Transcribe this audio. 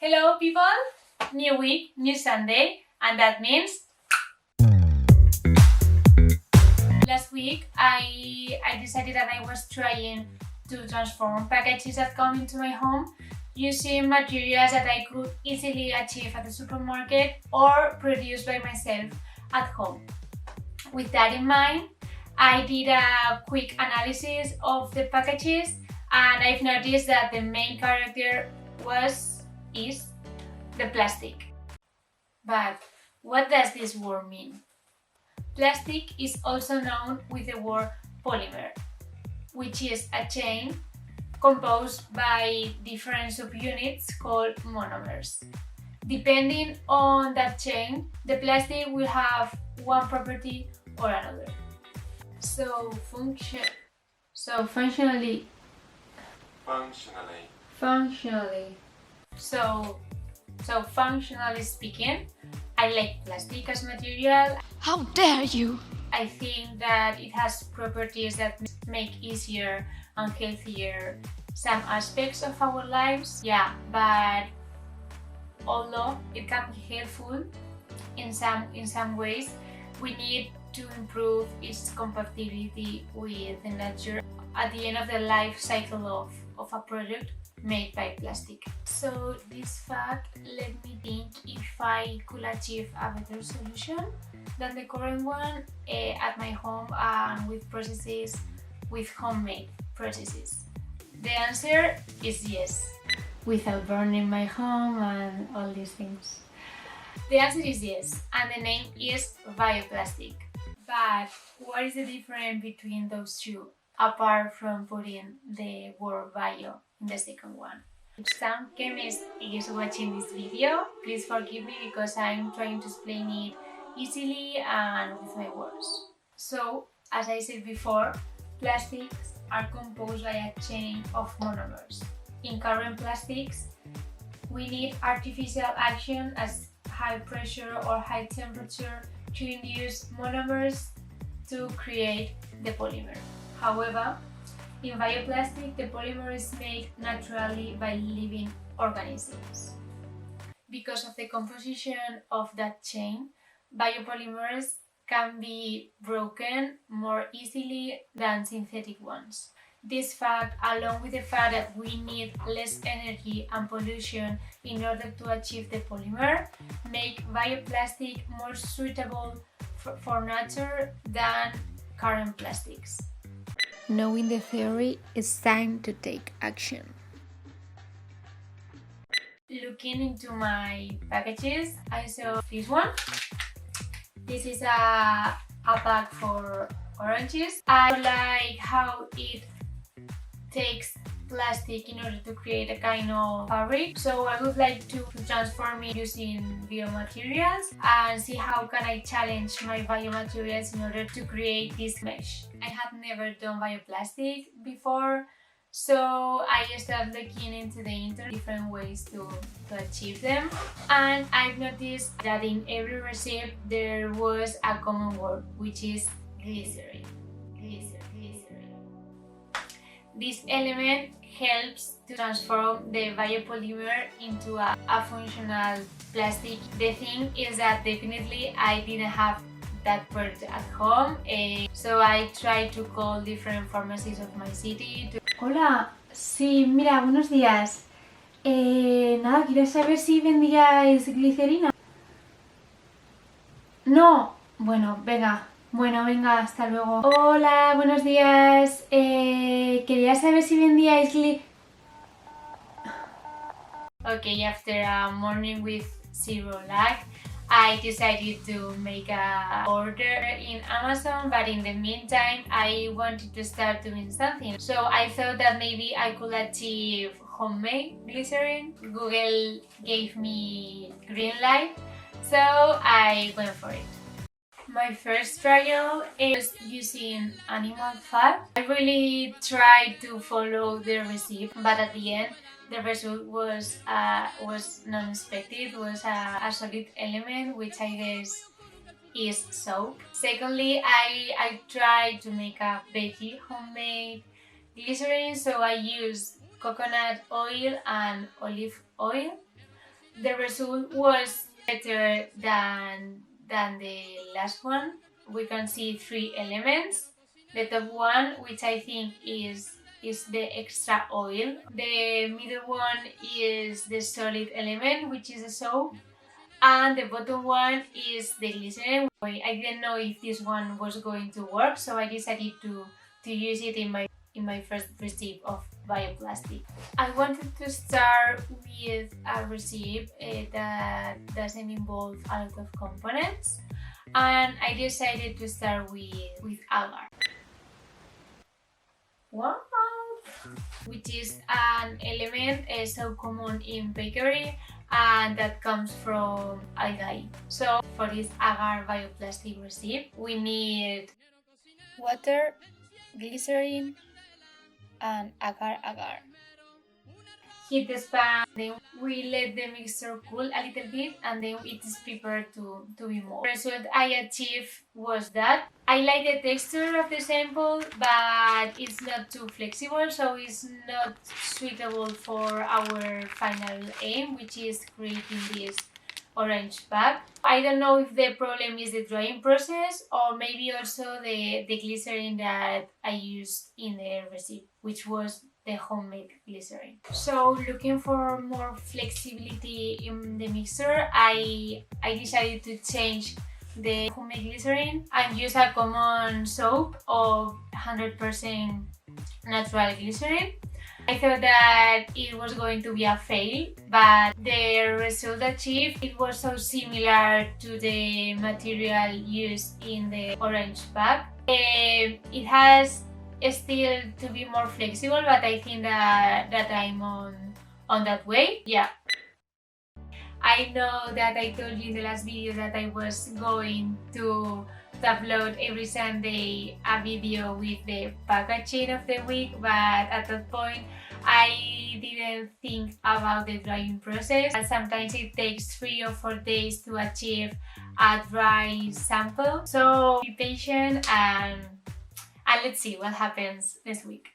Hello people! New week, new Sunday, and that means last week I decided that I was trying to transform packages that come into my home using materials that I could easily achieve at the supermarket or produce by myself at home. With that in mind, I did a quick analysis of the packages and I've noticed that the main character is the plastic. But what does this word mean? Plastic is also known with the word polymer, which is a chain composed by different subunits called monomers. Depending on that chain, the plastic will have one property or another. Functionally speaking, I like plastic as material. How dare you! I think that it has properties that make easier and healthier some aspects of our lives. Yeah, but although it can be helpful in some ways, we need to improve its compatibility with the nature at the end of the life cycle of a product made by plastic. So this fact let me think if I could achieve a better solution than the current one at my home and with homemade processes. The answer is yes, without burning my home and all these things. The answer is yes, and the name is bioplastic. But what is the difference between those two, apart from putting the word bio in the second one? If some chemist is watching this video, please forgive me because I'm trying to explain it easily and with my words. So, as I said before, plastics are composed by a chain of monomers. In current plastics, we need artificial action as high pressure or high temperature to induce monomers to create the polymer. However, in bioplastic, the polymer is made naturally by living organisms. Because of the composition of that chain, biopolymers can be broken more easily than synthetic ones. This fact, along with the fact that we need less energy and pollution in order to achieve the polymer, make bioplastic more suitable for nature than current plastics. Knowing the theory, it's time to take action. Looking into my packages, I saw this one. This is a bag for oranges. I like how it takes plastic in order to create a kind of fabric. So I would like to transform it using biomaterials and see how can I challenge my biomaterials in order to create this mesh. I have never done bioplastic before, so I started looking into the internet different ways to achieve them, and I've noticed that in every recipe there was a common word, which is glycerin. This element helps to transform the biopolymer into a functional plastic. The thing is that definitely I didn't have that product at home, so I tried to call different pharmacies of my city. Hola, sí, mira, buenos días. Nada, quiero saber si vendíais glicerina. No, bueno, venga, hasta luego. Hola, buenos días. Quería saber si vendíais Okay, after a morning with zero luck, I decided to make an order in Amazon, but in the meantime I wanted to start doing something. So I thought that maybe I could achieve homemade glycerin. Google gave me green light, so I went for it. My first trial is using animal fat. I really tried to follow the recipe, but at the end the result was non-expected. Was a solid element, which I guess is soap. Secondly, I tried to make a veggie homemade glycerin, so I used coconut oil and olive oil. the result was better than the last one. We can see 3 elements. The top one, which I think is the extra oil. The middle one is the solid element, which is the soap. And the bottom one is the glycerin. I didn't know if this one was going to work, so I decided to use it in my first recipe of bioplastic. I wanted to start with a recipe that doesn't involve a lot of components, and I decided to start with agar. Wow! Which is an element so common in bakery and that comes from algae. So for this agar bioplastic recipe, we need Water, glycerin, and agar. heat the pan, then we let the mixture cool a little bit and then it is prepared to be molded. The result I achieved was that I like the texture of the sample, but it's not too flexible, so it's not suitable for our final aim, which is creating this orange pack. I don't know if the problem is the drying process or maybe also the glycerin that I used in the recipe, which was the homemade glycerin. So looking for more flexibility in the mixer, I decided to change the homemade glycerin and use a common soap of 100% natural glycerin. I thought that it was going to be a fail, but the result achieved, it was so similar to the material used in the orange pack. It has still to be more flexible, but I think that I'm on that way. Yeah. I know that I told you in the last video that I was going to upload every Sunday a video with the packaging of the week, but at that point I didn't think about the drying process. And sometimes it takes 3 or 4 days to achieve a dry sample. So be patient and let's see what happens this week.